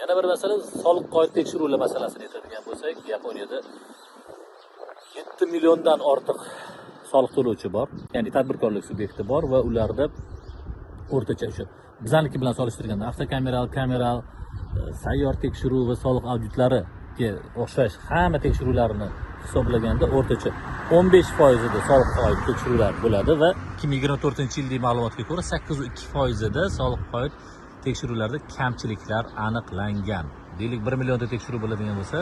Yana bir masala soliq qoida tekshiruvlar masalasini aytadigan bo'lsak, Yaponiyada 7 milliondan ortiq soliq to'lovchi bor, ya'ni tadbirkorlik subyekti bor va ularda o'rtacha shu bizaniki bilan solishtirganda kameral, sayyor tekshiruv va soliq auditlariga o'xshash hamma tekshiruvlarni hisoblaganda o'rtacha 15% da soliqqa oid tekshiruvlar bo'ladi va 2024-yilning ma'lumotiga ko'ra 8.2% da soliqqa oid tekshiruvlarda kamchiliklar aniqlangan. Deylik 1 millionda tekshiruv bo'ladigan bo'lsa,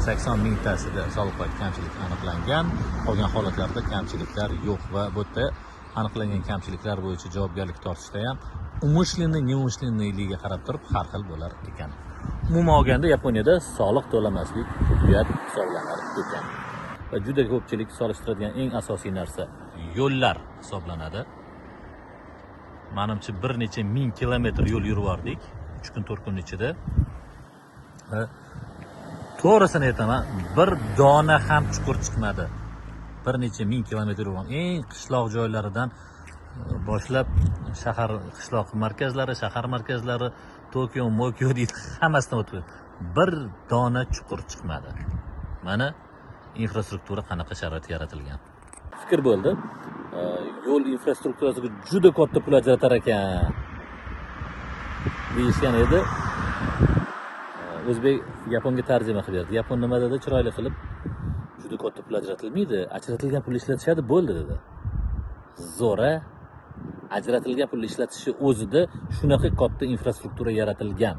80 mingtasida soliqqa oid kamchilik aniqlangan. Qolgan holatlarda kamchiliklar yo'q va bu yerda aniqlangan kamchiliklar bo'yicha javobgarlik tortishda ham umishlenniy, neumishlenniyligi qarab turib har xil bo'lar ekan. Umuman olganda Yaponiyada soliq to'lamaslik uyat hisoblanar ekan. Va juda ko'pchilik solishtiradigan eng asosiy narsa yo'llar hisoblanadi. Menimcha bir necha ming kilometr yo'l yurib bordik 3 kun 4 kun ichida. To'g'risini aytaman, bir dona ham chuqur chiqmadi. Bir necha ming kilometr yurgan eng qishloq joylaridan boshlab qishloq markazlari, shahar markazlari, Tokio deydi, hammasidan o'tib. Bir dona chuqur chiqmadi. Mana infrastruktura qanaqa sharoit yaratilgan. Fikr bo'ldi. Yo'l infrastrukturasiga juda katta pul ajratar ekan deyishgan edi. O'zbek Yaponga tarjima qilib berdi. Yapon nima dedi? Chiroyli qilib, juda katta pul ajratilmaydi, ajratilgan pulni ishlatishadi bo'ldi dedi. Zo'ra, ajratilgan pulni ishlatishi o'zida shunaqa katta infrastruktura yaratilgan.